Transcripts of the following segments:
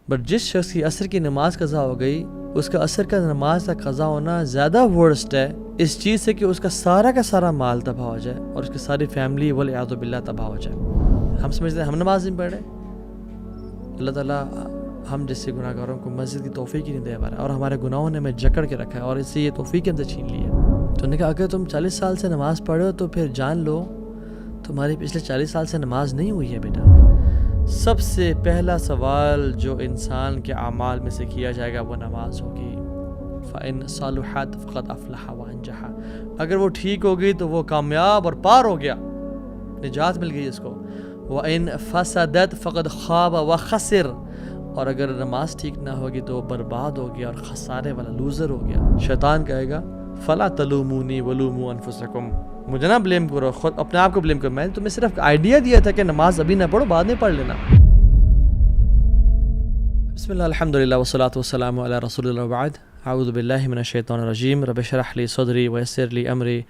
But جس شخص کی عصر کی نماز قضا ہو گئی اس کا عصر کا نماز کا قضا ہونا زیادہ ورسٹ ہے اس چیز سے کہ اس کا سارا مال تباہ ہو جائے اور اس کی ساری فیملی والعیاذ باللہ تباہ ہو جائے۔ ہم سمجھتے ہیں ہم نماز نہیں پڑھ رہے، اللہ تعالیٰ ہم جیسے گناہ گاروں کو مسجد کی توفیق ہی نہیں دے پا رہا، اور ہمارے گناہوں نے ہمیں جکڑ کے رکھا ہے اور اس سے یہ توفیق ہم سے چھین لی ہے۔ تو انہوں نے کہا اگر تم 40 سال سے نماز پڑھے ہو تو پھر جان لو تمہاری پچھلے 40 سال سے نماز نہیں ہوئی ہے بیٹا۔ سب سے پہلا سوال جو انسان کے اعمال میں سے کیا جائے گا وہ نماز ہوگی۔ فَإِن صَلُحَتْ فَقَدْ أَفْلَحَ وَأَنجَحَ، اگر وہ ٹھیک ہوگی تو وہ کامیاب اور پار ہو گیا، نجات مل گئی اس کو۔ وَإِن فَسَدَتْ فَقَدْ خَابَ وَخَسِرَ، اور اگر نماز ٹھیک نہ ہوگی تو وہ برباد ہو گیا اور خسارے والا لوزر ہو گیا۔ شیطان کہے گا فَلَا تَلُومُونِي وَلُومُوا أَنفُسَكُمْ، مجھے نہ بلیم کرو، خود اپنے آپ کو بلیم کرو، میں نے تمہیں صرف آئیڈیا دیا تھا کہ نماز ابھی نہ پڑھو، بعد میں پڑھ لینا۔ بسم اللہ الحمدللہ والصلاة والسلام علی رسول اللہ وبعد، اعوذ باللہ من الشیطان الرجیم، رب اشرح لی صدری ویسر لی امری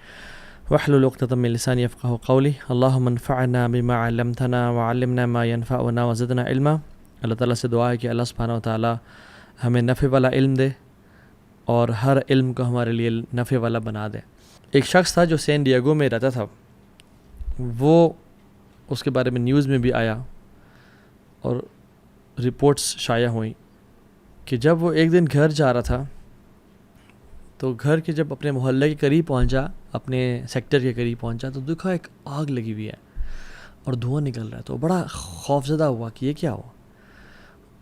واحلل عقدۃ من لسانی یفقہوا قولی، اللہم انفعنا بما علمتنا وعلمنا ما ينفعنا وزدنا علما۔ اللہ تعالیٰ سے دعا ہے کہ اللہ سبحانہ و تعالیٰ ہمیں نفع والا علم دے اور ہر علم کو ہمارے لیے نفع والا بنا دے۔ ایک شخص تھا جو سین ڈیگو میں رہتا تھا، وہ اس کے بارے میں نیوز میں بھی آیا اور رپورٹس شائع ہوئیں کہ جب وہ ایک دن گھر جا رہا تھا تو گھر کے جب اپنے محلے کے قریب پہنچا، اپنے سیکٹر کے قریب پہنچا تو دیکھا ایک آگ لگی ہوئی ہے اور دھواں نکل رہا ہے، تو بڑا خوفزدہ ہوا کہ یہ کیا ہوا۔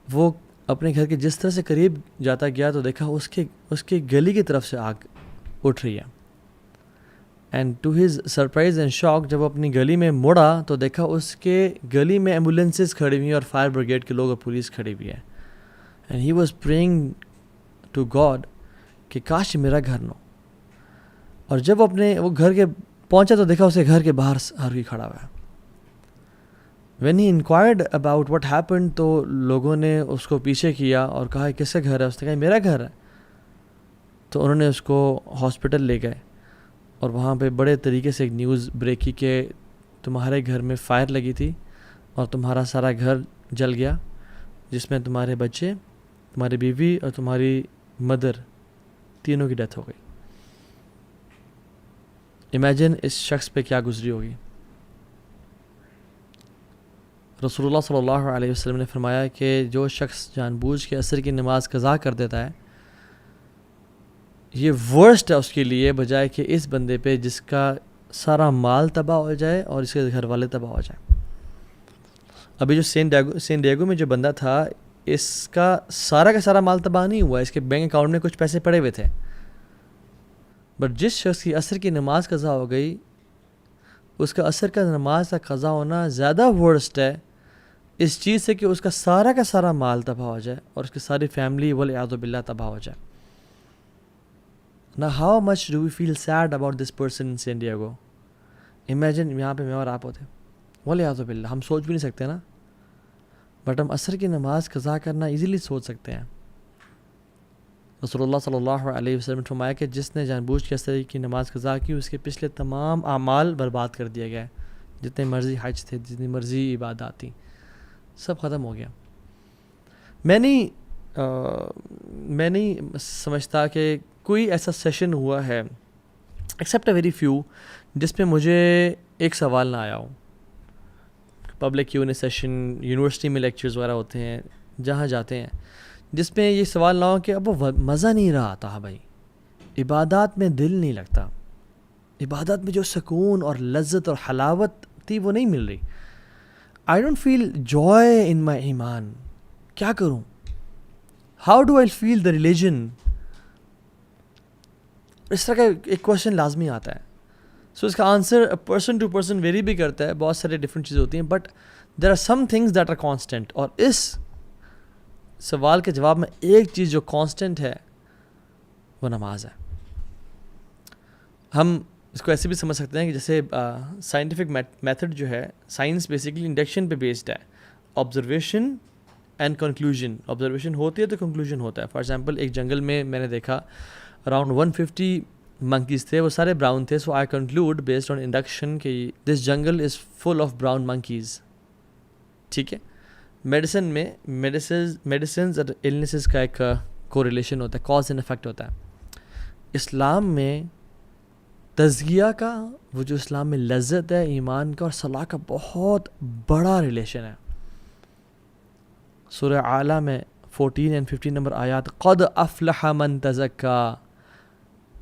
وہ اپنے گھر کے جس طرح سے قریب جاتا گیا تو دیکھا اس کے گلی کی طرف سے آگ اٹھ رہی ہے، and to his surprise and shock جب وہ اپنی گلی میں مڑا تو دیکھا اس کے گلی میں ایمبولینسز کھڑی ہوئی ہیں اور فائر بریگیڈ کے لوگ اور پولیس کھڑی ہوئی ہے، and he was praying to God کہ کاش میرا گھر نہ ہو۔ اور جب وہ گھر کے پہنچا تو دیکھا اسے گھر کے باہر ہر کوئی کھڑا ہوا ہے۔ When he enquired about what happened, تو لوگوں نے اس کو پیچھے کیا اور کہا کس کا گھر ہے، اس نے کہا میرا گھر ہے۔ تو انہوں نے اس کو ہاسپٹل لے گئے اور وہاں پہ بڑے طریقے سے ایک نیوز بریک کی کہ تمہارے گھر میں فائر لگی تھی اور تمہارا سارا گھر جل گیا، جس میں تمہارے بچے، تمہاری بیوی اور تمہاری مدر تینوں کی ڈیتھ ہو گئی۔ امیجن اس شخص پہ کیا گزری ہوگی۔ رسول اللہ صلی اللہ علیہ وسلم نے فرمایا کہ جو شخص جان بوجھ کے عصر کی نماز قضا کر دیتا ہے یہ ورسٹ ہے اس کے لیے، بجائے کہ اس بندے پہ جس کا سارا مال تباہ ہو جائے اور اس کے گھر والے تباہ ہو جائیں۔ ابھی جو سین ڈیگو میں جو بندہ تھا اس کا سارا مال تباہ نہیں ہوا، اس کے بینک اکاؤنٹ میں کچھ پیسے پڑے ہوئے تھے، بٹ جس شخص کی عصر کی نماز قضا ہو گئی اس کا عصر کا نماز کا قضا ہونا زیادہ ورسٹ ہے اس چیز سے کہ اس کا سارا مال تباہ ہو جائے اور اس کی ساری فیملی والعیاذ باللہ تباہ ہو جائے۔ Now how much do we feel sad about this person in San Diego? Imagine یہاں پہ میں اور آپ ہوتے، والعیاذ باللہ، ہم سوچ بھی نہیں سکتے نا، بٹ ہم عصر کی نماز قضا کرنا ایزیلی سوچ سکتے ہیں۔ رسول اللہ صلی اللہ علیہ وسلم نے فرمایا کہ جس نے جان بوجھ کے عصر کی نماز قضا کی اس کے پچھلے تمام اعمال برباد کر دیا گیا، جتنے مرضی حج تھے، جتنی مرضی عبادات تھیں، سب ختم ہو گیا۔ میں نہیں سمجھتا کہ کوئی ایسا سیشن ہوا ہے ایکسیپٹ اے ویری فیو جس پہ مجھے ایک سوال نہ آیا ہو۔ Public Q and A session, university میں لیکچرز وغیرہ ہوتے ہیں جہاں جاتے ہیں، جس پہ یہ سوال نہ ہو کہ اب وہ مزہ نہیں رہا آتا بھائی، عبادات میں دل نہیں لگتا، عبادت میں جو سکون اور لذت اور حلاوت تھی وہ نہیں مل رہی۔ I don't feel joy in my ایمان، کیا کروں؟ How do I feel the religion؟ اس طرح کا ایک کوشچن لازمی آتا ہے۔ سو اس کا answer person to person vary بھی کرتا ہے، بہت سارے ڈفرینٹ چیزیں ہوتی ہیں، but there are some things that are constant, اور اس سوال کے جواب میں ایک چیز جو کانسٹنٹ ہے وہ نماز ہے۔ ہم اس کو ایسے بھی سمجھ سکتے ہیں کہ جیسے سائنٹیفک میتھڈ جو ہے، سائنس بیسیکلی انڈکشن پہ بیسڈ ہے، آبزرویشن اینڈ کنکلوژن، آبزرویشن ہوتی ہے تو کنکلوژن ہوتا ہے۔ فار ایگزامپل ایک جنگل میں میں نے دیکھا اراؤنڈ 150 monkeys تھے، وہ سارے براؤن تھے، so I conclude based on induction کہ this jungle is full of brown monkeys، ٹھیک ہے۔ میڈیسن میں میڈیسنز اور النیسز کا ایک کوریلیشن ہوتا ہے، کاز اینڈ افیکٹ ہوتا ہے۔ اسلام میں تزکیہ کا، وہ جو اسلام میں لذت ہے ایمان کا اور صلاح کا، بہت بڑا ریلیشن ہے۔ سورہ اعلیٰ میں 14 اور 15 نمبر آیات، قد افلح من تزکا،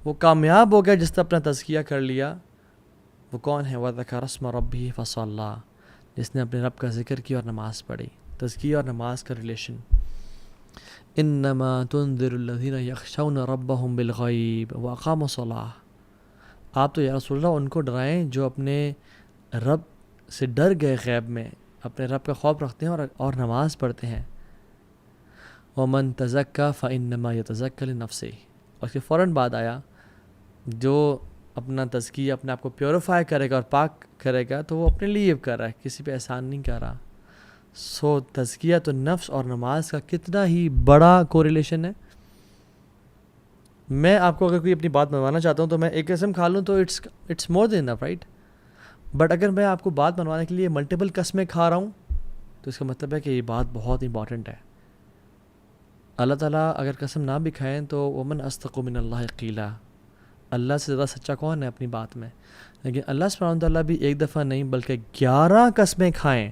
وہ کامیاب ہو گیا جس نے اپنا تزکیہ کر لیا۔ وہ کون ہے؟ وذکر اسم ربہ فصلی، جس نے اپنے رب کا ذکر کیا اور نماز پڑھی۔ تزکیہ اور نماز کا ریلیشن۔ انما تنذر الذین یخشون ربهم بالغیب واقاموا الصلاۃ، آپ تو یا رسول اللہ ان کو ڈرائیں جو اپنے رب سے ڈر گئے، غیب میں اپنے رب کا خوف رکھتے ہیں اور نماز پڑھتے ہیں۔ ومن تزکا فانما یتزکی لنفسہ، اور اس کے فوراً بعد آیا جو اپنا تزکیہ، اپنے آپ کو پیوریفائی کرے گا اور پاک کرے گا تو وہ اپنے لیے کر رہا ہے، کسی پہ احسان نہیں کر رہا۔ سو تزکیہ تو نفس اور نماز کا کتنا ہی بڑا کوریلیشن ہے۔ میں آپ کو اگر کوئی اپنی بات منوانا چاہتا ہوں تو میں ایک قسم کھا لوں تو it's more than enough, right? But اگر میں آپ کو بات منوانے کے لیے ملٹیپل قسمیں کھا رہا ہوں تو اس کا مطلب ہے کہ یہ بات بہت امپورٹنٹ ہے۔ اللہ تعالیٰ اگر قسم نہ بھی کھائیں تو ومن اصدق من اللہ قیلا، اللہ سے زیادہ سچا کون ہے اپنی بات میں؟ لیکن اللہ سبحانہ وتعالیٰ بھی ایک دفعہ نہیں بلکہ 11 قسمیں کھائیں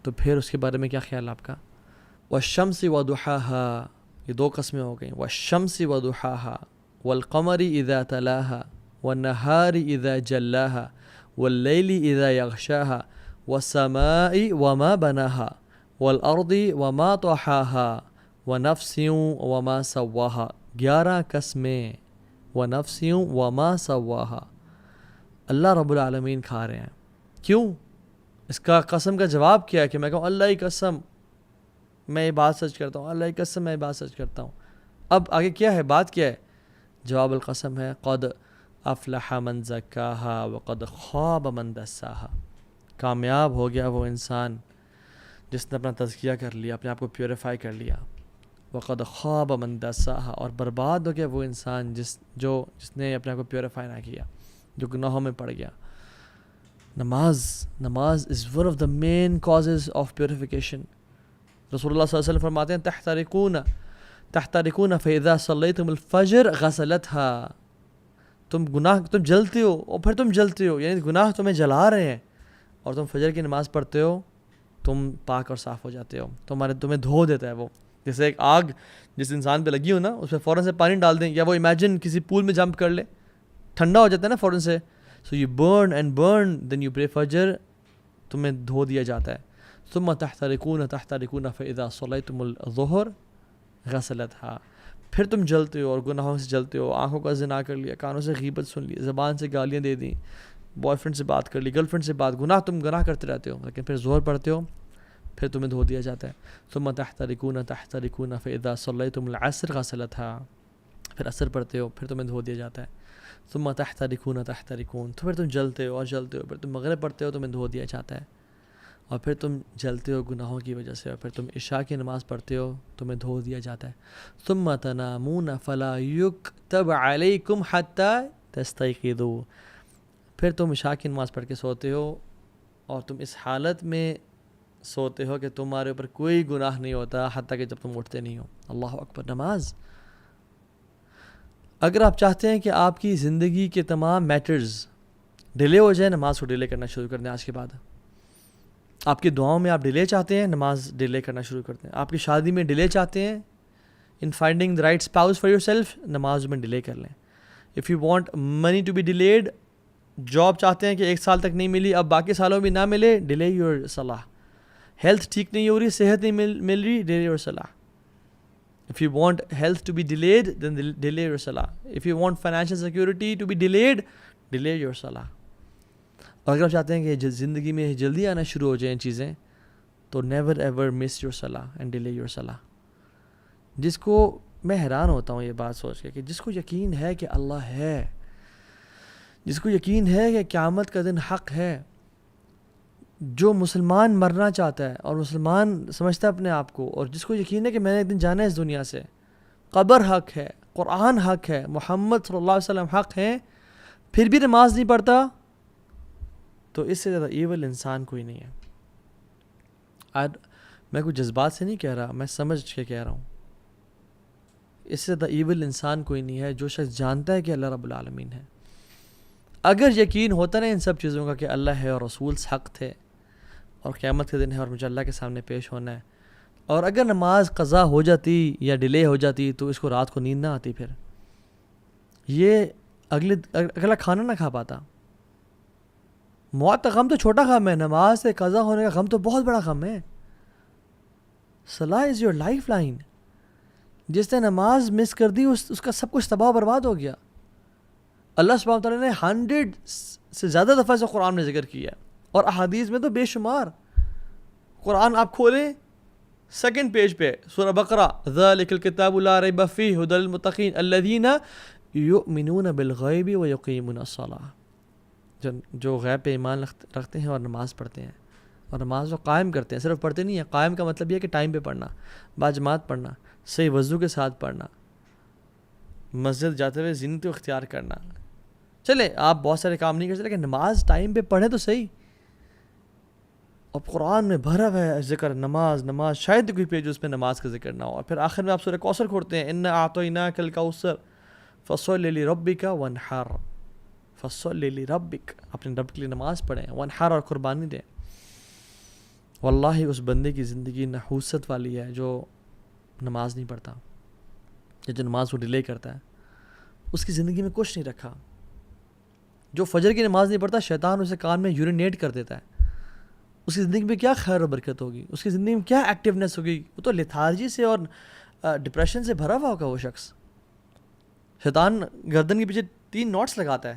تو پھر اس کے بارے میں کیا خیال آپ کا؟ والشمس وضحاها، یہ 2 قسمیں ہو گئیں، والشمس وضحاها والقمر اذا تلاها والنہار اذا جلاها واللیل اذا یغشاها والسماء وما بناها والارض وما طحاها ونفس وما سواها، 11 قسمیں، ونفس وما سواها۔ اللہ رب العالمین کھا رہے ہیں، کیوں؟ اس کا قسم کا جواب کیا ہے کہ میں کہوں اللہ کی قسم میں یہ بات سچ کرتا ہوں، اللہ کی قسم میں یہ بات سچ کرتا ہوں۔ اب آگے کیا ہے، بات کیا ہے؟ جواب القسم ہے قد افلح من زکاها وقد خاب من دساها، کامیاب ہو گیا وہ انسان جس نے اپنا تزکیہ کر لیا، اپنے آپ کو پیوریفائی کر لیا۔ وقد خاب من دساها، اور برباد ہو گیا وہ انسان جس نے اپنے آپ کو پیوریفائی نہ کیا، جو گناہوں میں پڑ گیا۔ نماز is one of the main causes of purification. رسول اللہ صلی اللہ علیہ وسلم فرماتے ہیں تحترقون فاذا صلیتم الفجر غسلتها، تم جلتے ہو اور پھر تم جلتے ہو، یعنی گناہ تمہیں جلا رہے ہیں، اور تم فجر کی نماز پڑھتے ہو تم پاک اور صاف ہو جاتے ہو، تمہیں دھو دیتا ہے وہ۔ جیسے ایک آگ جس انسان پہ لگی ہو نا، اس پہ فوراً سے پانی ڈال دیں، یا وہ امیجن کسی پول میں جمپ کر لے، ٹھنڈا ہو جاتا ہے نا فوراً سے، so you burn and burn then you pray فجر، تمہیں دھو دیا جاتا ہے۔ ثم تحترقون فاذا صلیتم الظہر غسلتها، پھر تم جلتے ہو اور گناہوں سے جلتے ہو، آنکھوں کا زنا کر لیا، کانوں سے غیبت سن لی، زبان سے گالیاں دے دیں، بوائے فرینڈ سے بات کر لی، گرل فرینڈ سے بات، گناہ کرتے رہتے ہو، لیکن پھر ظہر پڑھتے ہو پھر تمہیں دھو دیا جاتا ہے۔ ثم تحترقون فاذا صلیتم العصر غسلتها، پھر عصر پڑھتے ہو پھر تمہیں دھو دیا جاتا ہے۔ ثم تحترقون تو پھر تم جلتے ہو اور جلتے ہو، پھر تم مغرب پڑھتے ہو تمہیں دھو دیا جاتا ہے، اور پھر تم جلتے ہو گناہوں کی وجہ سے، اور پھر تم عشاء کی نماز پڑھتے ہو تمہیں دھو دیا جاتا ہے۔ ثم تنامون فلا یکتب علیکم حتی تستیقظوا، پھر تم عشاء کی نماز پڑھ کے سوتے ہو اور تم اس حالت میں سوتے ہو کہ تمہارے اوپر کوئی گناہ نہیں ہوتا حتیٰ کہ جب تم اٹھتے نہیں ہو۔ اللہ اکبر۔ نماز، اگر آپ چاہتے ہیں کہ آپ کی زندگی کے تمام میٹرز ڈیلے ہو جائیں، نماز کو ڈیلے کرنا شروع کر دیں آج کے بعد۔ آپ کی دعاؤں میں آپ ڈیلے چاہتے ہیں، نماز ڈیلے کرنا شروع کر دیں۔ آپ کی شادی میں ڈیلے چاہتے ہیں، in finding the right spouse for yourself, نماز میں ڈیلے کر لیں۔ If you want money to be delayed, job چاہتے ہیں کہ 1 سال تک نہیں ملی، اب باقی سالوں میں نہ ملے، ڈیلے یور صلاح۔ ہیلتھ ٹھیک نہیں ہو رہی، صحت نہیں مل رہی، ڈیلے یور صلاح۔ If you want health to be delayed, then delay your salah. If you want financial security to be delayed, delay your salah. اور اگر آپ چاہتے ہیں کہ زندگی میں جلدی آنا شروع ہو جائیں چیزیں، تو never ever miss your salah and delay your salah. جس کو میں حیران ہوتا ہوں یہ بات سوچ کے کہ جس کو یقین ہے کہ اللہ ہے، جس کو یقین ہے کہ قیامت کا دن حق ہے، جو مسلمان مرنا چاہتا ہے اور مسلمان سمجھتا ہے اپنے آپ کو، اور جس کو یقین ہے کہ میں نے ایک دن جانا ہے اس دنیا سے، قبر حق ہے، قرآن حق ہے، محمد صلی اللہ علیہ وسلم حق ہے، پھر بھی نماز نہیں پڑھتا، تو اس سے زیادہ ایول انسان کوئی نہیں ہے۔ میں کوئی جذبات سے نہیں کہہ رہا، میں سمجھ کے کہہ رہا ہوں. اس سے زیادہ ایول انسان کوئی نہیں ہے جو شخص جانتا ہے کہ اللہ رب العالمین ہے. اگر یقین ہوتا نا ان سب چیزوں کا کہ اللہ ہے اور رسول حق تھے اور قیامت کے دن ہے اور مجھے اللہ کے سامنے پیش ہونا ہے، اور اگر نماز قضا ہو جاتی یا ڈیلے ہو جاتی تو اس کو رات کو نیند نہ آتی، پھر یہ اگلا کھانا نہ کھا پاتا. موت کا غم تو چھوٹا غم ہے، نماز سے قضا ہونے کا غم تو بہت بڑا غم ہے. صلاح از یور لائف لائن. جس نے نماز مس کر دی اس کا سب کچھ تباہ برباد ہو گیا. اللہ سبحانہ وتعالیٰ نے 100 سے زیادہ دفعہ سے قرآن میں ذکر کیا ہے، اور احادیث میں تو بے شمار. قرآن آپ کھولیں 2nd پیج پہ سورہ بقرہ، ذَلِكَ الْكِتَابُ لَا رَيْبَ فِيهِ هُدًى لِلْمُتَّقِينَ الَّذِينَ يُؤْمِنُونَ بِالْغَيْبِ وَيُقِيمُونَ الصَّلَاةَ، جو غیب پہ ایمان رکھتے ہیں اور نماز پڑھتے ہیں، اور نماز کو قائم کرتے ہیں. صرف پڑھتے نہیں ہیں، قائم کا مطلب یہ ہے کہ ٹائم پہ پڑھنا، باجماعت پڑھنا، صحیح وضو کے ساتھ پڑھنا، مسجد جاتے ہوئے زینت اختیار کرنا. چلے آپ بہت سارے کام نہیں کر سکتے لیکن نماز ٹائم پہ پڑھیں تو صحیح. اب قرآن میں بھرا ہوا ہے ذکر نماز، شاید کوئی پیج اس میں نماز کا ذکر نہ ہو. اور پھر آخر میں آپ سورہ کوثر کھولتے ہیں، اِنَّا أَعْطَيْنَاكَ الْكَوْثَرَ فَصَلِّ لِرَبِّكَ وَانْحَرْ. فَصَلِّ لِرَبِّكَ، اپنے رب کے لیے نماز پڑھیں، وانحر، اور قربانی دیں. واللہ اس بندے کی زندگی نحوست والی ہے جو نماز نہیں پڑھتا، یا جو نماز کو ڈیلے کرتا ہے. اس کی زندگی میں کچھ نہیں رکھا. جو فجر کی نماز نہیں پڑھتا، شیطان اسے کان میں یورینیٹ کر دیتا ہے. اس کی زندگی میں کیا خیر و برکت ہوگی، اس کی زندگی میں کیا ایکٹیونیس ہوگی. وہ تو لیتھارجی سے اور ڈپریشن سے بھرا ہوا ہوگا وہ شخص. شیطان گردن کے پیچھے 3 نوٹس لگاتا ہے.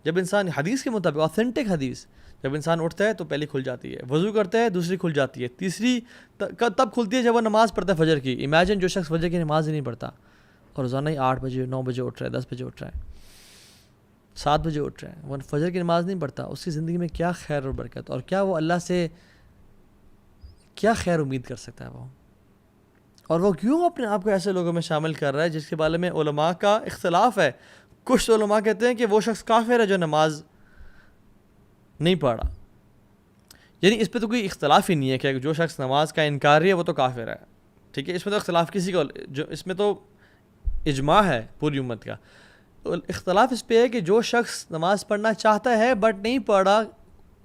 جب انسان، حدیث کے مطابق، آتھینٹک حدیث، جب انسان اٹھتا ہے تو پہلی کھل جاتی ہے، وضو کرتا ہے دوسری کھل جاتی ہے، تیسری تب کھلتی ہے جب وہ نماز پڑھتا ہے فجر کی. امیجن جو شخص فجر کی نماز ہی نہیں پڑھتا اور روزانہ ہی 8 بجے 9 بجے اٹھ رہا ہے، 10 بجے اٹھ رہا ہے، 7 بجے اٹھ رہا ہے، وہ فجر کی نماز نہیں پڑھتا. اس کی زندگی میں کیا خیر اور برکت، اور کیا وہ اللہ سے کیا خیر امید کر سکتا ہے وہ. اور وہ کیوں اپنے آپ کو ایسے لوگوں میں شامل کر رہا ہے جس کے بارے میں علماء کا اختلاف ہے. کچھ علماء کہتے ہیں کہ وہ شخص کافر ہے جو نماز نہیں پڑھا. یعنی اس پہ تو کوئی اختلاف ہی نہیں ہے کہ جو شخص نماز کا انکاری ہے وہ تو کافر ہے. ٹھیک ہے، اس میں تو اختلاف کسی کا، جو اس میں تو اجماع ہے پوری امت کا. اختلاف اس پہ ہے کہ جو شخص نماز پڑھنا چاہتا ہے بٹ نہیں پڑھا،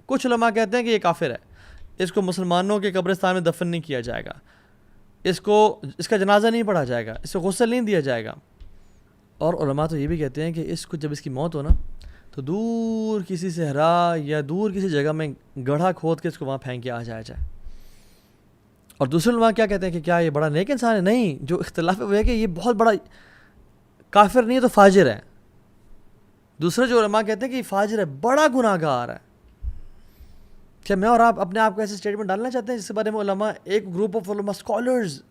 کچھ علماء کہتے ہیں کہ یہ کافر ہے، اس کو مسلمانوں کے قبرستان میں دفن نہیں کیا جائے گا، اس کا جنازہ نہیں پڑھا جائے گا، اس کو غسل نہیں دیا جائے گا. اور علماء تو یہ بھی کہتے ہیں کہ اس کو جب اس کی موت ہو نا تو دور کسی صحرا یا دور کسی جگہ میں گڑھا کھود کے اس کو وہاں پھینک کے آ جائے. اور دوسرے علماء کیا کہتے ہیں کہ کیا یہ بڑا نیک انسان ہے؟ نہیں، جو اختلاف ہے وہ ہے کہ یہ بہت بڑا کافر نہیں ہے تو فاجر ہے. دوسرے جو علماء کہتے ہیں کہ یہ فاجر ہے، بڑا گناہ گار ہے. کیا میں اور آپ اپنے آپ کو ایسے اسٹیٹمنٹ ڈالنا چاہتے ہیں جس کے بارے میں علماء، ایک گروپ آف علماء، اسکالرز،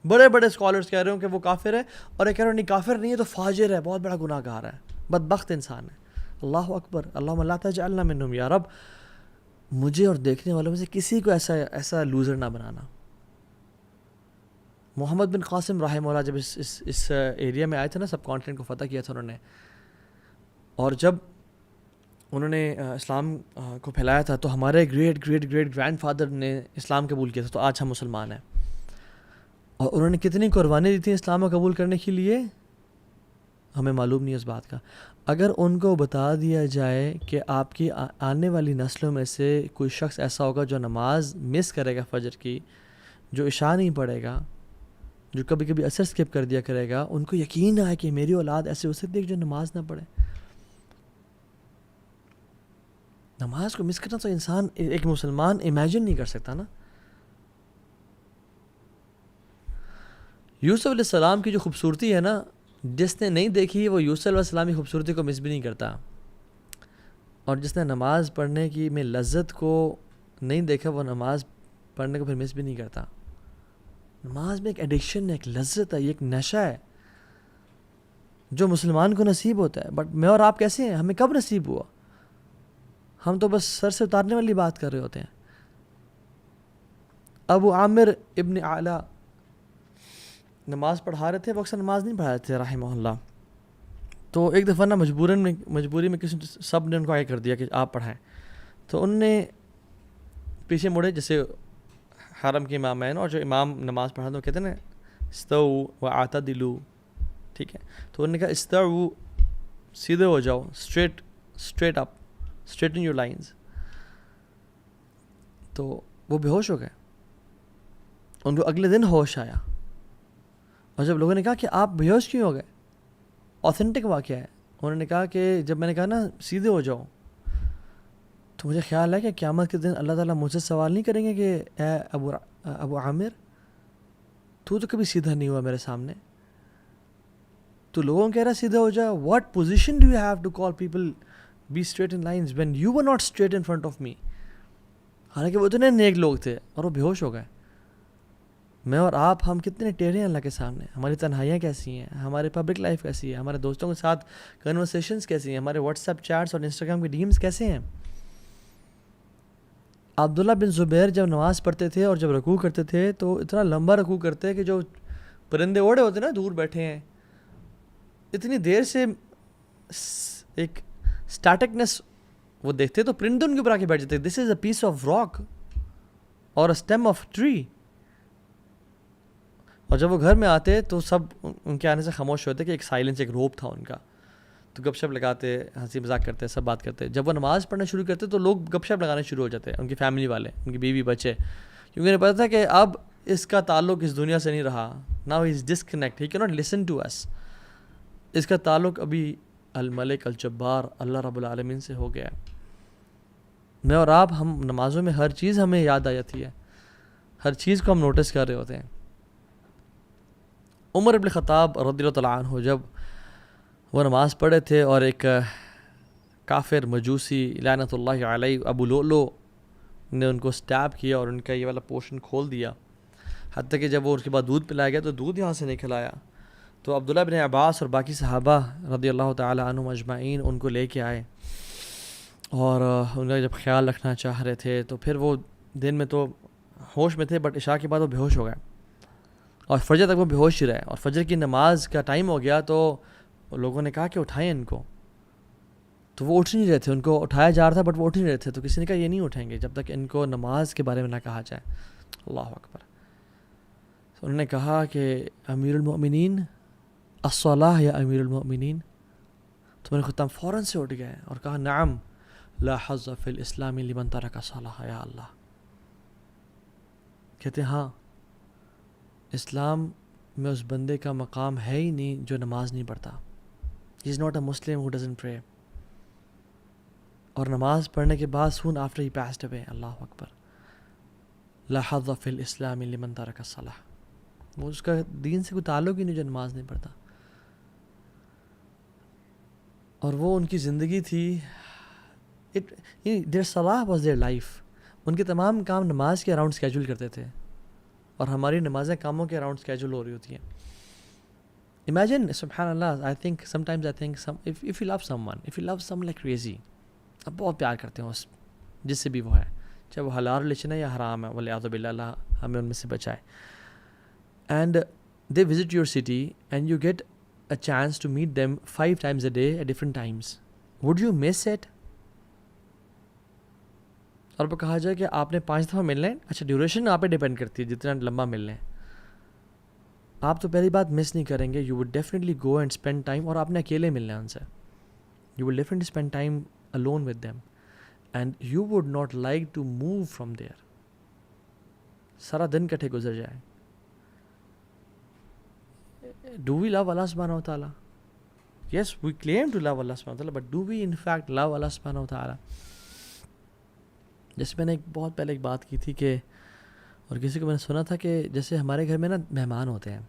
بڑے بڑے اسکالرز کہہ رہے ہوں کہ وہ کافر ہے، اور ایک کہہ رہے ہیں نہیں کافر نہیں ہے تو فاجر ہے، بہت بڑا گناہ گار ہے، بدبخت انسان ہے. اللہ اکبر، اللہم لا تجعلنا منہم. یا رب، مجھے اور دیکھنے والوں میں سے کسی کو ایسا لوزر نہ بنانا. محمد بن قاسم رحمہ اللہ جب اس ایریا میں آئے تھے نا، سب کانٹیننٹ کو فتح کیا تھا انہوں نے، اور جب انہوں نے اسلام کو پھیلایا تھا تو ہمارے گریٹ گرینڈ فادر نے اسلام قبول کیا تھا، تو آج ہم مسلمان ہیں. اور انہوں نے کتنی قربانی دی تھی اسلام کو قبول کرنے کے لیے، ہمیں معلوم نہیں اس بات کا. اگر ان کو بتا دیا جائے کہ آپ کی آنے والی نسلوں میں سے کوئی شخص ایسا ہوگا جو نماز مس کرے گا فجر کی، جو عشاء نہیں پڑھے گا، جو کبھی کبھی اثر سکپ کر دیا کرے گا، ان کو یقین آئے کہ میری اولاد ایسے ہو سکتی ہے جو نماز نہ پڑھے. نماز کو مس کرنا تو انسان، ایک مسلمان امیجن نہیں کر سکتا نا. یوسف علیہ السلام کی جو خوبصورتی ہے نا، جس نے نہیں دیکھی وہ یوسف علیہ السلام کی خوبصورتی کو مس بھی نہیں کرتا، اور جس نے نماز پڑھنے کی میں لذت کو نہیں دیکھا وہ نماز پڑھنے کو پھر مس بھی نہیں کرتا. نماز میں ایک ایڈکشن ہے، ایک لذت ہے، یہ ایک نشہ ہے جو مسلمان کو نصیب ہوتا ہے. بٹ میں اور آپ کیسے ہیں؟ ہمیں کب نصیب ہوا؟ ہم تو بس سر سے اتارنے والی بات کر رہے ہوتے ہیں. ابو عامر ابن اعلیٰ نماز پڑھا رہے تھے، وہ اکثر نماز نہیں پڑھا رہے تھے رحمہ اللہ. تو ایک دفعہ نا مجبوری میں کسی سب نے ان کو آگے کر دیا کہ آپ پڑھائیں. تو انہوں نے پیچھے مڑے، جیسے حرم کے امام ہیں اور جو امام نماز پڑھا تو کہتے ہیں نا استو و اعتدلوا، ٹھیک ہے، تو انہوں نے کہا استو، سیدھے ہو جاؤ، straight up, straighten your lines. تو وہ بے ہوش ہو گئے. ان کو اگلے دن ہوش آیا، اور جب لوگوں نے کہا کہ آپ بے ہوش کیوں ہو گئے، اوتھینٹک واقعہ ہے، انہوں نے کہا کہ جب میں نے کہا نا سیدھے ہو جاؤ، تو مجھے خیال ہے کہ قیامت کے دن اللہ تعالیٰ مجھ سے سوال نہیں کریں گے کہ اے ابو عامر، تو کبھی سیدھا نہیں ہوا میرے سامنے، تو لوگوں کہہ رہا سیدھا ہو جا. What position do you have to call people be straight in lines when you were not straight in front of me. حالانکہ وہ اتنے نیک لوگ تھے اور وہ بے ہوش ہو گئے. میں اور آپ ہم کتنے ٹیڑھے ہیں اللہ کے سامنے. ہماری تنہائیاں کیسی ہیں، ہماری پبلک لائف کیسی ہے، ہمارے دوستوں کے ساتھ کنورسیشنز کیسی ہیں، ہمارے واٹس ایپ چیٹس اور انسٹاگرام کے ڈیمز کیسے ہیں. عبداللہ بن زبیر جب نماز پڑھتے تھے اور جب رکوع کرتے تھے تو اتنا لمبا رکوع کرتے کہ جو پرندے اوڑے ہوتے نا دور بیٹھے ہیں، اتنی دیر سے ایک اسٹیٹکنس وہ دیکھتے تو پرندے ان کے اوپر آ کے بیٹھ جاتے. دس از اے پیس آف راک اور اسٹیم آف ٹری. اور جب وہ گھر میں آتے تو سب ان کے آنے سے خاموش ہوتے کہ ایک سائلنس، ایک روپ تھا ان کا. تو گپ شپ لگاتے، ہنسی مذاق کرتے، سب بات کرتے. جب وہ نماز پڑھنا شروع کرتے تو لوگ گپ شپ لگانے شروع ہو جاتے، ان کی فیملی والے، ان کی بیوی بچے، کیونکہ انہیں پتا تھا کہ اب اس کا تعلق اس دنیا سے نہیں رہا. ناؤ ہی از ڈسکنیکٹ، ہی کی ناٹ لسن ٹو اس. اس کا تعلق ابھی الملک الجبار اللہ رب العالمین سے ہو گیا. میں اور آپ ہم نمازوں میں ہر چیز ہمیں یاد آ جاتی ہے، ہر چیز کو ہم نوٹس کر رہے ہوتے ہیں. عمر ابن خطاب رضی اللہ تعالیٰ عنہ جب وہ نماز پڑھے تھے اور ایک کافر مجوسی لعنت اللہ علیہ ابو لؤلؤ نے ان کو سٹیپ کیا اور ان کا یہ والا پورشن کھول دیا، حتیٰ کہ جب وہ اس کے بعد دودھ پلایا گیا تو دودھ یہاں سے نہیں کھلایا. تو عبداللہ بن عباس اور باقی صحابہ رضی اللہ تعالیٰ عنہم اجمعین ان کو لے کے آئے اور ان کا جب خیال رکھنا چاہ رہے تھے تو پھر وہ دن میں تو ہوش میں تھے، بٹ عشاء کے بعد وہ بے ہوش ہو گئے اور فجر تک وہ بے ہوش ہی رہے. اور فجر کی نماز کا ٹائم ہو گیا تو لوگوں نے کہا کہ اٹھائیں ان کو، تو وہ اٹھ نہیں رہے تھے. ان کو اٹھایا جا رہا تھا بٹ وہ اٹھ نہیں رہے تھے. تو کسی نے کہا یہ نہیں اٹھیں گے جب تک ان کو نماز کے بارے میں نہ کہا جائے. اللہ اکبر. تو انہوں نے کہا کہ امیر المؤمنین الصلاۃ یا امیر المؤمنین. تو میں نے خطاب فوراً سے اٹھ گئے اور کہا نعم لا حظ فی الاسلام لمن ترک الصلاۃ یا اللہ. کہتے ہیں ہاں، اسلام میں اس بندے کا مقام ہے ہی نہیں جو نماز نہیں پڑھتا. ہی is not a Muslim who doesn't پرے. اور نماز پڑھنے کے بعد سون آفٹر ہی پاسڈ اوے. اللہ اکبر. لا حظ فی الاسلام لمن ترک الصلاۃ. وہ اس کا دین سے کوئی تعلق ہی نہیں جو نماز نہیں پڑھتا. اور وہ ان کی زندگی تھی. دیر صلاح واز دیئر لائف. ان کے تمام کام نماز کے اراؤنڈ اسکیجول کرتے تھے اور ہماری نمازیں کاموں کے اراؤنڈ اسکیجول ہو رہی ہوتی ہیں. امیجن سبحان اللہ. I think sometimes I think if you love someone, if you love some like crazy, اب بہت پیار کرتے ہیں اس جس سے بھی وہ ہے، چاہے وہ حلال ریلیشن ہے یا حرام ہے، والعیاذ باللہ، اللہ ہمیں ان میں سے بچائے. And they visit your city and you get a chance to meet them 5 times a day at different times. Would you miss it? اور وہ کہا جائے کہ آپ نے 5 دفعہ ملنا ہے، اچھا ڈیوریشن آپ پہ ڈیپینڈ کرتی ہے جتنا لمبا ملنا ہے. آپ تو پہلی بات مس نہیں کریں گے. You would definitely go and spend time. اور آپ نے اکیلے ملنا ہے ان سے. You would definitely spend time alone with them and you would not like to move from there. سارا دن کٹھے گزر جائے. Do we love Allah subhanahu wa ta'ala? Yes, we claim to love Allah subhanahu wa ta'ala, but do we in fact love Allah subhanahu wa ta'ala? جیسے میں نے بہت پہلے ایک بات کی تھی کہ، اور کسی کو میں نے سنا تھا کہ جیسے ہمارے گھر میں نا مہمان ہوتے ہیں.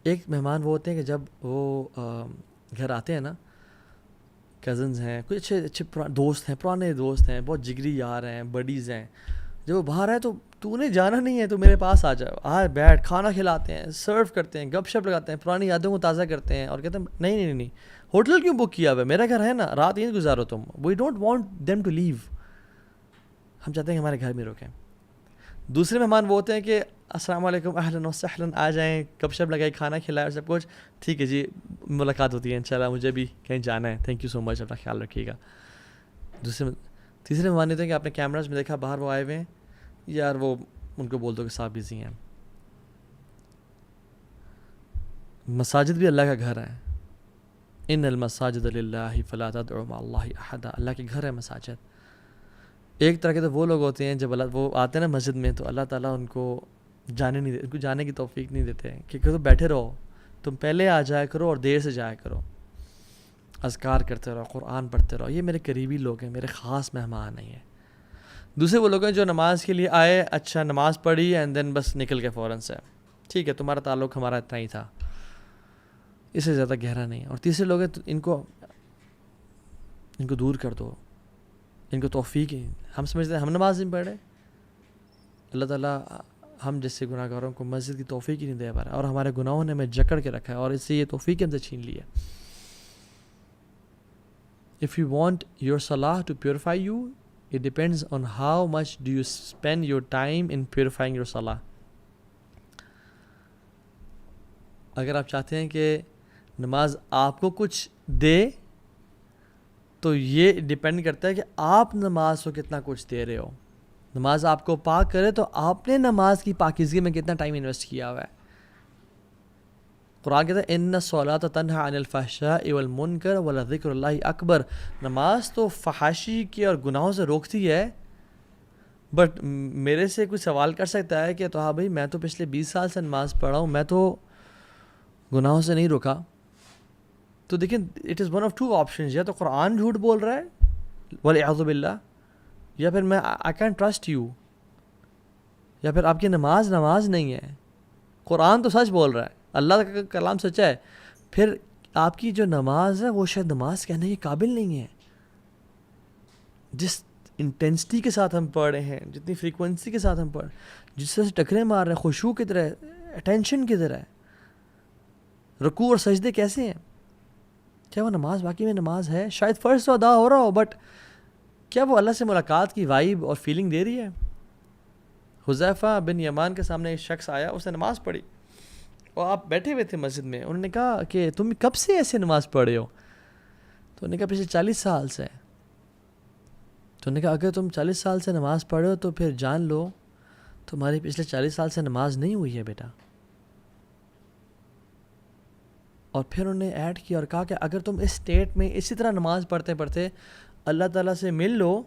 ایک مہمان وہ ہوتے ہیں کہ جب وہ گھر آتے ہیں نا، کزنز ہیں، کچھ اچھے دوست ہیں، پرانے دوست ہیں، بہت جگری یار ہیں، بڈیز ہیں. جب وہ باہر آئے تو انہیں جانا نہیں ہے، تو میرے پاس آ جاؤ، بیٹھ، کھانا کھلاتے ہیں، سرو کرتے ہیں، گپ شپ لگاتے ہیں، پرانی یادوں کو تازہ کرتے ہیں اور کہتے ہیں نہیں ہوٹل کیوں بک کیا ہوا ہے، میرا گھر ہے نا، رات یہیں گزارو تم. We don't want them to leave. ہم چاہتے ہیں کہ ہمارے گھر میں رکیں. دوسرے مہمان وہ ہوتے ہیں کہ السلام علیکم، اہلاً و سہلاً، آ جائیں، گپ شپ لگائیں، کھانا کھلائیں اور سب کچھ ٹھیک ہے جی، ملاقات ہوتی ہے انشاءاللہ، مجھے بھی کہیں جانا ہے، تھینک یو سو مچ، اپنا خیال رکھیے گا. تیسرے مہمان ہوتے ہیں کہ آپ نے کیمراز میں دیکھا باہر وہ آئے ہوئے ہیں، یار وہ ان کو بول دو کہ صاحب بزی ہیں. مساجد بھی اللہ کا گھر ہے. ان المساجد للہ فلا تدعوا مع اللہ احدا. اللہ کے گھر ہے مساجد. ایک طرح کے تو وہ لوگ ہوتے ہیں جب وہ آتے ہیں نا مسجد میں تو اللہ تعالیٰ ان کو ان کو جانے کی توفیق نہیں دیتے کہ تم بیٹھے رہو, تم پہلے آ جایا کرو اور دیر سے جایا کرو, اذکار کرتے رہو, قرآن پڑھتے رہو. یہ میرے قریبی لوگ ہیں, میرے خاص مہمان نہیں ہیں. دوسرے وہ لوگ ہیں جو نماز کے لیے آئے, اچھا نماز پڑھی اینڈ دین بس نکل کے فوراً سے, ٹھیک ہے تمہارا تعلق ہمارا اتنا ہی تھا, اس سے زیادہ گہرا نہیں. اور تیسرے لوگ ہیں ان کو دور کر دو, ان کو توفیق ہے. ہم سمجھتے ہیں ہم نماز نہیں پڑھ رہے, اللہ تعالیٰ ہم جیسے گناہ گاروں کو مسجد کی توفیق ہی نہیں دے پا رہا, اور ہمارے گناہوں نے ہمیں جکڑ کے رکھا ہے اور اس سے یہ توفیق ہم سے چھین لی ہے. If you want your salah to purify you, it depends on how much do you spend your time in purifying your salah. اگر آپ چاہتے ہیں کہ نماز آپ کو کچھ دے تو یہ ڈیپینڈ کرتا ہے کہ آپ نماز کو کتنا کچھ دے رہے ہو. نماز آپ کو پاک کرے تو آپ نے نماز کی پاکیزگی میں کتنا ٹائم انویسٹ کیا ہوا ہے. قرآن کہتا ہے ان الصلاۃ تنہی عن الفحشاء والمنکر ولذکر اللہ اکبر. نماز تو فحاشی کی اور گناہوں سے روکتی ہے, بٹ میرے سے کوئی سوال کر سکتا ہے کہ تو ہاں بھائی میں تو پچھلے 20 سال سے نماز پڑھا ہوں, میں تو گناہوں سے نہیں روکا. تو دیکھیں it is one of two options, یا تو قرآن جھوٹ بول رہا ہے والعیاذ باللہ, یا پھر میں آئی کین ٹرسٹ یو, یا پھر آپ کی نماز نہیں ہے. قرآن تو سچ بول رہا ہے, اللہ کا کلام سچا ہے, پھر آپ کی جو نماز ہے وہ شاید نماز کہنے کے قابل نہیں ہے. جس انٹینسٹی کے ساتھ ہم پڑھ رہے ہیں, جتنی فریکوینسی کے ساتھ ہم پڑھ, جس طرح سے ٹکرے مار رہے ہیں, خشوع کی طرح, اٹینشن کی طرح, رکوع اور سجدے کیسے ہیں, کیا وہ نماز واقعی میں نماز ہے؟ شاید فرض تو ادا ہو رہا ہو, بٹ کیا وہ اللہ سے ملاقات کی وائب اور فیلنگ دے رہی ہے؟ حذیفہ بن یمان کے سامنے ایک شخص آیا, اس نے نماز پڑھی اور آپ بیٹھے ہوئے تھے مسجد میں. انہوں نے کہا کہ تم کب سے ایسے نماز پڑھ رہے ہو؟ تو انہوں نے کہا پچھلے 40 سال سے. تو انہوں نے کہا اگر تم 40 سال سے نماز پڑھ رہے ہو تو پھر جان لو تمہاری پچھلے 40 سال سے نماز نہیں ہوئی ہے بیٹا. اور پھر انہوں نے ایڈ کیا اور کہا کہ اگر تم اس اسٹیٹ میں اسی طرح نماز پڑھتے پڑھتے اللہ تعالیٰ سے مل لو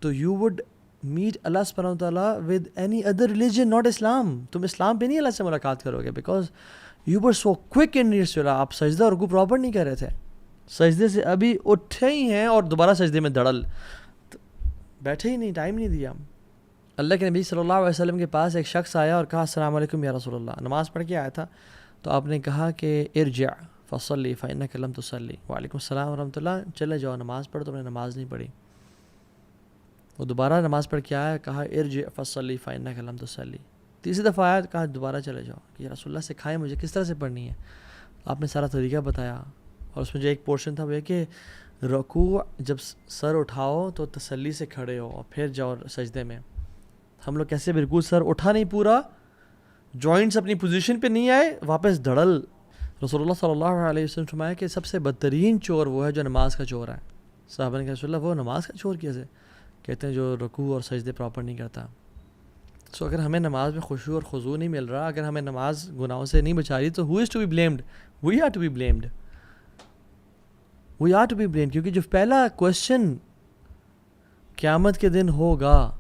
تو یو وڈ میٹ اللہ سبحانہ و تعالیٰ with any other religion not Islam. تم اسلام پہ نہیں اللہ سے ملاقات کرو گے, because you were so quick in your صلاح. آپ سجدہ اور رکوع پراپر نہیں کر رہے تھے, سجدے سے ابھی اٹھے ہی ہیں اور دوبارہ سجدے میں دڑل, بیٹھے ہی نہیں, ٹائم نہیں دیا. اللہ کے نبی صلی اللہ علیہ وسلم کے پاس ایک شخص آیا اور کہا السلام علیکم یا رسول اللہ. نماز پڑھ کے آیا تھا, تو آپ نے کہا کہ ارجع فصلی فإنک لم تصلی. وعلیکم السلام ورحمۃ اللہ, چلے جاؤ نماز پڑھو, تم نے نماز نہیں پڑھی. وہ دوبارہ نماز پڑھ کے آیا, کہا ارجع فصلی فإنک لم تصلی. تیسری دفعہ آیا, کہا دوبارہ چلے جاؤ کہ رسول اللہ سکھائیں مجھے کس طرح سے پڑھنی ہے. آپ نے سارا طریقہ بتایا, اور اس میں جو ایک پورشن تھا وہ یہ کہ رکوع جب سر اٹھاؤ تو تسلی سے کھڑے ہو اور پھر جاؤ سجدے میں. ہم لوگ کیسے بالکل سر اٹھا نہیں پورا, جوائنٹس اپنی پوزیشن پہ نہیں آئے, واپس دھڑل. رسول اللہ صلی اللہ علیہ وسلم فرمایا کہ سب سے بدترین چور وہ ہے جو نماز کا چور ہے. صحابہ نے کہا رسول اللہ وہ نماز کا چور کیسے؟ کہتے ہیں جو رکوع اور سجدے پراپر نہیں کرتا. سو اگر ہمیں نماز میں خشوع اور خضوع نہیں مل رہا, اگر ہمیں نماز گناہوں سے نہیں بچا رہی, تو who is to be blamed? We are to be blamed. We are to be blamed, کیونکہ جو پہلا کوشچن قیامت کے دن ہوگا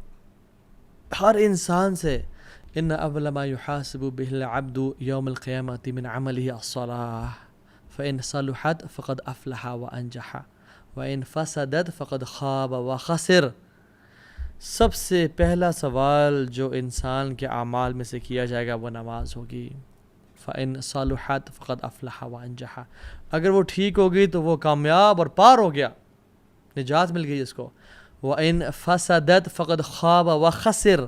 ہر انسان سے, ان اول ما يحاسب به العبد يوم القيامة من عمله الصلاة فإن صلحت فقد أفلح وأنجح وإن فسدت فقد خاب وخسر. سب سے پہلا سوال جو انسان کے اعمال میں سے کیا جائے گا وہ نماز ہوگی. فإن صلحت فقد أفلح وأنجح. اگر وہ ٹھیک ہوگی تو وہ کامیاب اور پار ہو گیا, نجات مل گئی اس کو. وإن فسدت فقد خاب وخسر.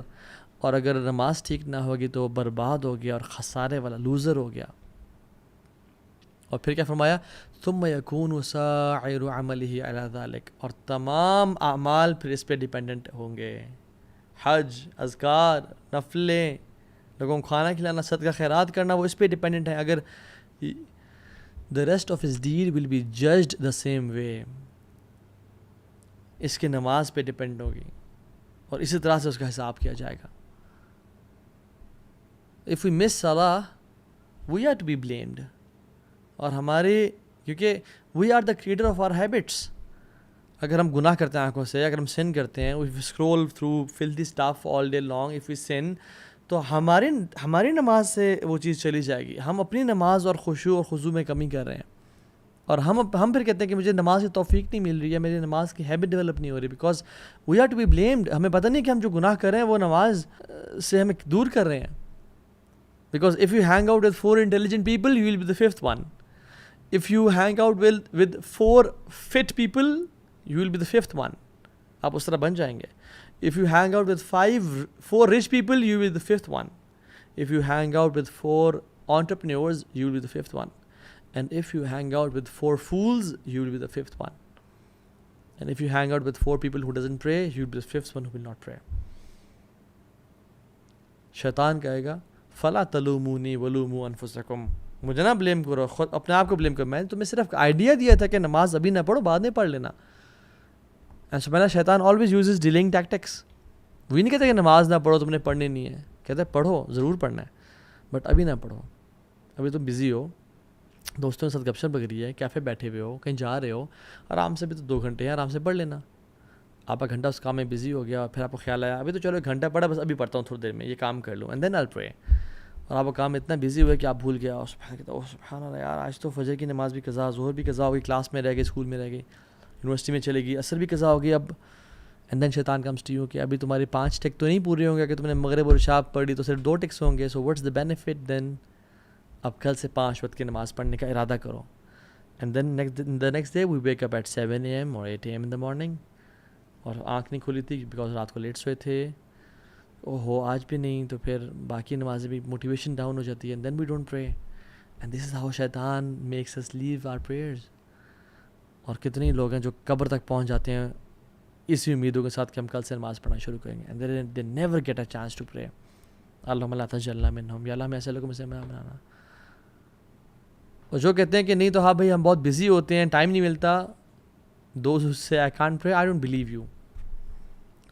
اور اگر نماز ٹھیک نہ ہوگی تو وہ برباد ہو گیا اور خسارے والا لوزر ہو گیا. اور پھر کیا فرمایا, ثم يكون سائر عمله على ذلك. اور تمام اعمال پھر اس پہ ڈیپینڈنٹ ہوں گے. حج, اذکار, نفلیں, لوگوں کو کھانا کھلانا, صدقہ خیرات کرنا, وہ اس پہ ڈیپینڈنٹ ہے. اگر the rest of his deed will be judged the same way. اس کی نماز پہ ڈیپینڈ ہوگی اور اسی طرح سے اس کا حساب کیا جائے گا. if we miss salah, we are to be blamed. اور ہمارے کیونکہ we are the creator of our habits. اگر ہم گناہ کرتے ہیں آنکھوں سے، اگر ہم sin کرتے ہیں, if we scroll through filthy stuff all day long, if we sin, تو ہماری نماز سے وہ چیز چلی جائے گی. ہم اپنی نماز اور خشوع اور خضوع میں کمی کر رہے ہیں، اور ہم پھر کہتے ہیں کہ مجھے نماز کی توفیق نہیں مل رہی ہے، میری نماز کی ہیبٹ ڈیولپ نہیں ہو رہی، because we are to be blamed. ہمیں پتہ نہیں کہ ہم جو گناہ کر رہے ہیں وہ نماز سے ہمیں دور کر رہے ہیں. Because if you hang out with 4 intelligent people, you will be the 5th one. If you hang out with 4 fit people, you will be the 5th one. آپ اس طرح بن جائیں گے. If you hang out with 4 rich people, you will be the 5th one. If you hang out with 4 entrepreneurs, you will be the 5th one. And if you hang out with 4 fools, you will be the 5th one. And if you hang out with 4 people who doesn't pray, you will be the 5th one who will not pray. شیطان کہے گا فَلَا تَلُومُونِي وَلُومُوا أَنفُسَكُمْ، مجھے نہ blame کرو، خود اپنے آپ کو بلیم کرو. میں نے تمہیں صرف آئیڈیا دیا تھا کہ نماز ابھی نہ پڑھو، بعد میں پڑھ لینا. سبحان شیطان always uses delaying tactics. وہی نہیں کہتے کہ نماز نہ پڑھو، تم نے پڑھنی نہیں ہے. کہتے ہیں پڑھو، ضرور پڑھنا ہے، بٹ ابھی نہ پڑھو، ابھی تم بزی ہو، دوستوں کے ساتھ گپ شپ لگ رہی ہے، کیفے بیٹھے ہوئے ہو، کہیں جا رہے ہو، آرام سے بھی تو 2 گھنٹے ہیں، آرام سے پڑھ لینا. آپ کا گھنٹہ اس کام میں بزی ہو گیا، اور پھر آپ کو خیال آیا ابھی تو چلو 1 گھنٹہ پڑھا، بس ابھی پڑھتا ہوں تھوڑی دیر میں، یہ کام کر لوں، اینڈ دین آئی پرے. اور آپ کا کام اتنا بزی ہوا کہ آپ بھول گیا، اور سبحان اللہ یار آج تو فجر کی نماز بھی قضا، ظہر بھی قضا ہو گئی، کلاس میں رہ گئی، اسکول میں رہ گئی، یونیورسٹی میں چلے گئی، عصر بھی قضا ہو گئی. اب اینڈ دین شیطان کمز ٹو یو کہ ابھی تمہاری 5 ٹک تو نہیں پورے ہوں گے، کہ تم نے مغرب اور عشاء پڑھی تو صرف 2 ٹکس ہوں گے. سو واٹس دا بینیفٹ دین؟ اب کل سے 5 وقت کی نماز پڑھنے کا ارادہ کرو. And then the next day we wake up at 7 AM or 8 AM in the morning. اور آنکھ نہیں کھلی تھی بیکاز رات کو لیٹ سوئے تھے، اوہو آج بھی نہیں، تو پھر باقی نمازیں بھی موٹیویشن ڈاؤن ہو جاتی ہے. And then we don't pray, and this is how شیطان makes us leave our prayers. اور کتنے لوگ ہیں جو قبر تک پہنچ جاتے ہیں اسی امیدوں کے ساتھ کہ ہم کل سے نماز پڑھنا شروع کریں گے، and they never get a chance to pray. اللہم لا تجعلنا منہم، یا اللہ ہمیں ایسے لوگوں میں سے بنانا. اور جو کہتے ہیں کہ نہیں تو ہاں بھائی ہم بہت بزی ہوتے ہیں، ٹائم نہیں ملتا، those who say I can't pray, I don't believe you.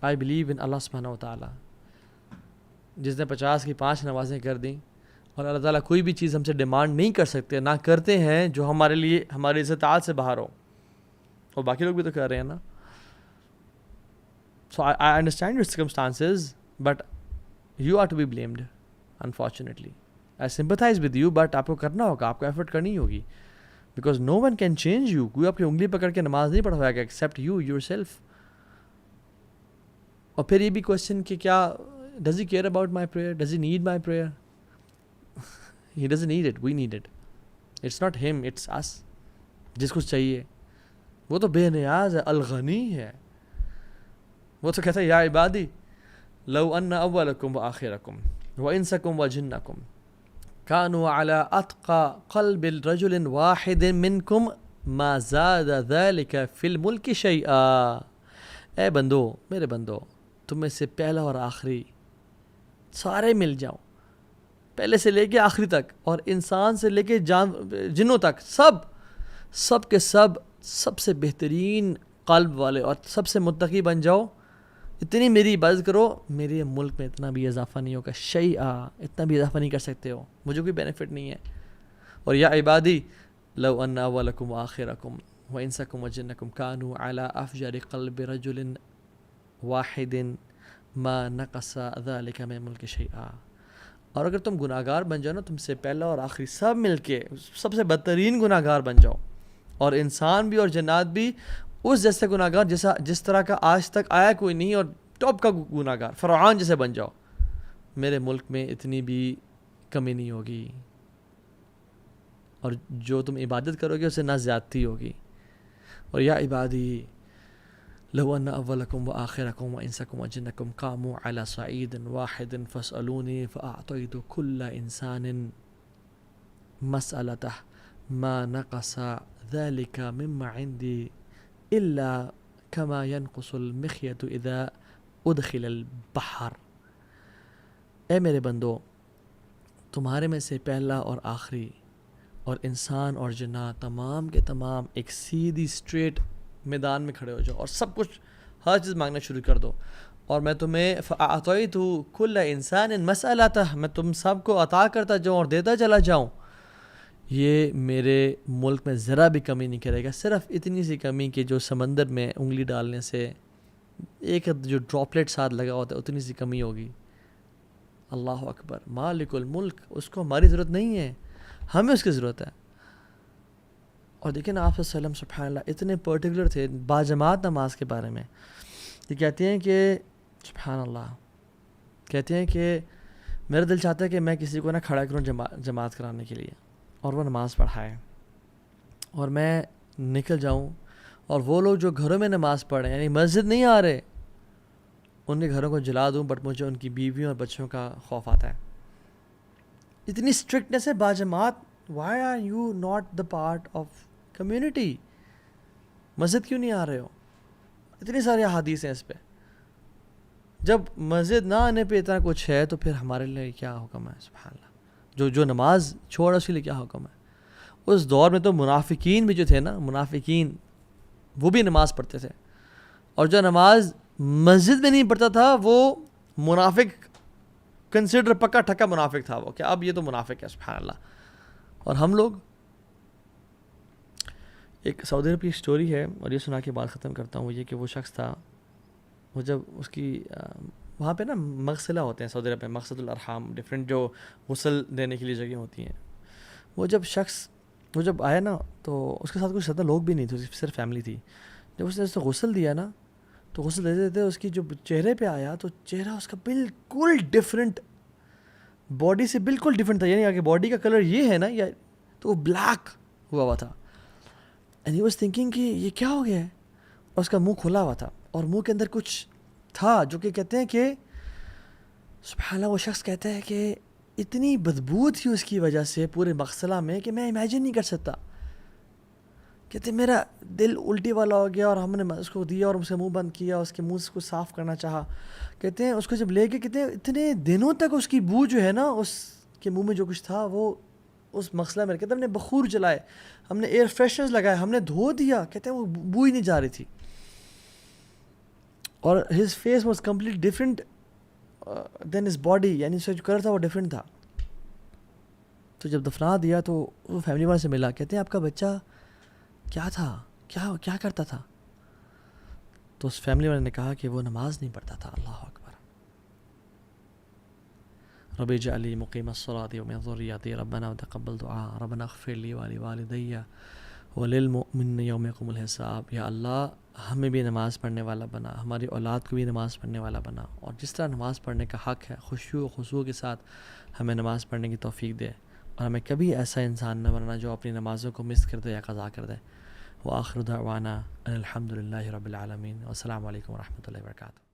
I believe in Allah subhanahu wa ta'ala. جس نے 50 کی 5 نمازیں کر دیں، اور اللہ تعالیٰ کوئی بھی چیز ہم سے ڈیمانڈ نہیں کر سکتے، نہ کرتے ہیں جو ہمارے لیے ہماری استطاعت سے باہر ہو، اور باقی لوگ بھی تو کر رہے ہیں نا. So I understand your circumstances, but you are to be blamed, unfortunately. I sympathize with you, but آپ کو کرنا ہوگا، آپ کو ایفرٹ کرنی ہوگی، because no one can change you. کوئی آپ کی انگلی پکڑ کے نماز نہیں پڑھوائے گا except you yourself. اور پھر یہ بھی کوشچن کہ کیا does he care about my prayer? Does he need my prayer? He doesn't need it, we need it. It's not him, it's us. جس کو چاہیے وہ تو بے نیاز ہے، الغنی ہے. وہ تو کہتا ہے یا عبادی لو ان اولکم وآخرکم وانسکم وجنکم كانوا على اتقى قلب رجل واحد منکم ما زاد ذلك في الملک شیئا. اے بندو، میرے بندو، تم میں سے پہلا اور آخری سارے مل جاؤ، پہلے سے لے کے آخری تک، اور انسان سے لے کے جنوں تک، سب کے سب سے بہترین قلب والے اور سب سے متقی بن جاؤ، اتنی میری عبادت کرو، میرے ملک میں اتنا بھی اضافہ نہیں ہوگا، شیئا، اتنا بھی اضافہ نہیں کر سکتے ہو، مجھے کوئی بینیفٹ نہیں ہے. اور یا عبادی لو ان اولکم وآخرکم وانسکم وجنکم كانوا على افجر قلب رجل واحد ما نقص ذلك من ملک شیئا. اور اگر تم گناہ گار بن جاؤ نا، تم سے پہلا اور آخری سب مل کے سب سے بدترین گناہ گار بن جاؤ، اور انسان بھی اور جنات بھی اس جیسے گناہ گار جس طرح کا آج تک آیا کوئی نہیں، اور ٹاپ کا گناہ گار فرعون جیسے بن جاؤ، میرے ملک میں اتنی بھی کمی نہیں ہوگی، اور جو تم عبادت کرو گے اسے نہ زیادتی ہوگی. اور یا عبادی لو ان اولکم وآخرکم وانسکم وجنکم قاموا على صعید واحد فاسألونی فاعطیت کل انسان مسألته ما نقص ذلك مما عندي الا كما ينقص المخيط اذا ادخل البحر. اے میرے بندو، تمہارے میں سے پہلا اور آخری اور انسان اور جنات تمام کے تمام ایک سیدھی اسٹریٹ میدان میں کھڑے ہو جاؤ، اور سب کچھ ہر چیز مانگنا شروع کر دو، اور میں تمہیں فَأَعْطَيْتُ كُلَّ إِنسَانٍ مَسْأَلَتَهُ، میں تم سب کو عطا کرتا جاؤں اور دیتا چلا جاؤں. یہ میرے ملک میں ذرا بھی کمی نہیں کرے گا، صرف اتنی سی کمی کہ جو سمندر میں انگلی ڈالنے سے ایک جو ڈراپلیٹ ساتھ لگا ہوتا ہے اتنی سی کمی ہوگی. اللہ اکبر. مالک الملک، اس کو ہماری ضرورت نہیں ہے، ہمیں اس کی ضرورت ہے. اور دیکھیں نا آپ صلی اللہ علیہ وسلم سبحان اللہ اتنے پرٹیکولر تھے باجماعت نماز کے بارے میں. یہ کہتے ہیں کہ سبحان اللہ، کہتے ہیں کہ میرا دل چاہتا ہے کہ میں کسی کو نہ کھڑا کروں جماعت کرانے کے لیے اور وہ نماز پڑھائے، اور میں نکل جاؤں، اور وہ لوگ جو گھروں میں نماز پڑھ رہے ہیں یعنی مسجد نہیں آ رہے، ان کے گھروں کو جلا دوں، بٹ مجھے ان کی بیویوں اور بچوں کا خوف آتا ہے. اتنی اسٹرکٹنس ہے باجماعت. Why are you not the part of community? مسجد کیوں نہیں آ رہے ہو؟ اتنی ساری احادیث ہیں اس پہ. جب مسجد نہ آنے پہ اتنا کچھ ہے تو پھر ہمارے لیے کیا حکم ہے؟ سبحان اللہ. جو نماز چھوڑا اس کے لیے کیا حکم ہے؟ اس دور میں تو منافقین بھی جو تھے نا، منافقین وہ بھی نماز پڑھتے تھے، اور جو نماز مسجد میں نہیں پڑھتا تھا وہ منافق کنسیڈر، پکا ٹھکا منافق تھا وہ، کہ اب یہ تو منافق ہے. سبحان اللہ. اور ہم لوگ، ایک سعودی عرب کی سٹوری ہے اور یہ سنا کے بات ختم کرتا ہوں. وہ یہ کہ وہ شخص تھا، وہ جب اس کی وہاں پہ نا مغسلہ ہوتے ہیں سعودی عرب میں، مقصد الارحام، ڈفرینٹ جو غسل دینے کے لیے جگہیں ہوتی ہیں. وہ جب آیا نا تو اس کے ساتھ کچھ زیادہ لوگ بھی نہیں تھے، صرف فیملی تھی. جب اس نے اسے غسل دیا نا تو غسل دیتے دیتے اس کی جو چہرے پہ آیا تو چہرہ اس کا بالکل ڈفرینٹ، باڈی سے بالکل ڈفرینٹ تھا. یعنی اگر باڈی کا کلر یہ ہے نا، یا تو وہ بلیک ہوا تھا. اینڈ ہی واز تھنکنگ کہ یہ کیا ہو گیا ہے. اور اس کا منہ کھلا ہوا تھا اور منہ کے اندر کچھ تھا جو کہ کہتے ہیں کہ سبحان اللہ، وہ شخص کہتا ہے کہ اتنی بدبو تھی اس کی وجہ سے پورے مغسلہ میں کہ میں امیجن نہیں کر سکتا. کہتے میرا دل الٹی والا ہو گیا، اور ہم نے اس کو دیا اور اس سے منہ بند کیا، اس کے منہ سے کچھ صاف کرنا چاہا. کہتے ہیں اس کو جب لے کے، کہتے ہیں اتنے دنوں تک اس کی بو جو ہے نا، اس کے منہ میں جو کچھ تھا وہ اس مغسلہ میں، کہتے ہیں ہم نے بخور جلائے، ہم نے ایئر فریشنرز لگائے، ہم نے دھو دیا، کہتے ہیں وہ بو ہی نہیں جا رہی تھی. اور his face was complete different than his body, یعنی اس کا جو کلر تھا وہ ڈفرینٹ تھا. تو جب دفنا دیا تو وہ فیملی والے سے ملا، کہتے ہیں آپ کا بچہ کیا تھا، کیا کرتا تھا؟ تو اس فیملی والے نے کہا کہ وہ نماز نہیں پڑھتا تھا. اللہ اکبر. رب اجعل لی مقیم الصلاۃ ومن ذریتی ربنا وتقبل دعاء ربنا اغفر لی ولوالدی وللمؤمنین یوم یقوم الحساب. یا اللہ ہمیں بھی نماز پڑھنے والا بنا، ہماری اولاد کو بھی نماز پڑھنے والا بنا، اور جس طرح نماز پڑھنے کا حق ہے خشوع و خضوع کے ساتھ ہمیں نماز پڑھنے کی توفیق دے، اور ہمیں کبھی ایسا انسان نہ بننا جو اپنی نمازوں کو مس کر دے یا قضا کر دے. وآخر دعوانا ان الحمد للہ رب العالمین. والسلام علیکم ورحمۃ اللہ وبرکاتہ.